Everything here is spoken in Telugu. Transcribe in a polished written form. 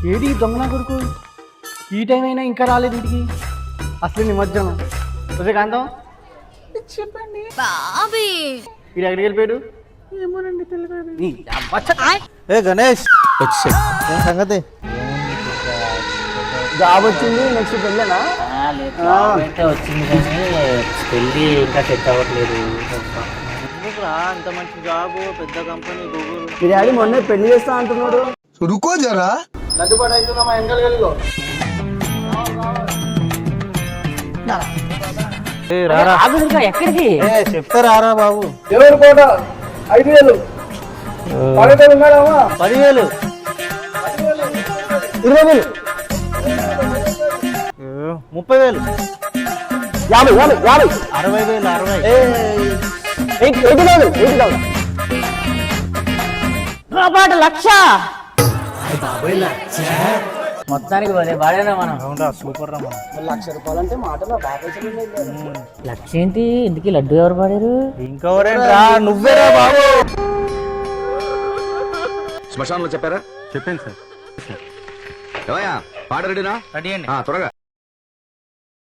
ఏది దొంగన కొడుకు ఈ టైం అయినా ఇంకా రాలేదు ఇంటికి. అసలు నిమజ్జనం రోజే కాంతం చెప్పండి బాబీ. ఇది ఎక్కడికి వెళ్ళిపోయాడు? ఏమోనండి తెలియదు. ఏ గణేష్ వచ్చే సంగతి జాబ్ వచ్చింది, నెక్స్ట్ పెళ్ళేనా? అంటే వచ్చింది కానీ పెళ్ళి ఇంకా సెట్ అవ్వట్లేదు. అంత మంచి జాబ్, పెద్ద కంపెనీ గూగుల్. మీ డాడీ మొన్నే పెళ్లి చేస్తా అంటున్నాడు. రుకో జరా లడ్డుపాటు అవుతుందా మా వెనకాల గలిలో? ఎక్కడికి చెప్తే రారా బాబు. ఎవరు కోట 5,000 పడేటోళ్ళు ఉన్నాడమ్మా 10,000 20,000 30,000 50,000 60,000 80,000 రూపాయలు 1,00,000. మొత్తానికి పోలే బాడేనా మనం. అవునా సూపర్ రా మనం. ₹1,00,000 అంటే మాటలో బాగా 1,00,000 ఏంటి? ఇందుకే లడ్డు ఎవరు పాడారు? ఇంకెవరేంట్రా నువ్వేరా బాబు. శ్మశానంలో చెప్పారా? చెప్పాను సార్. ఏమయ్యా పాట రెడీనా? రెడీ అండి. త్వరగా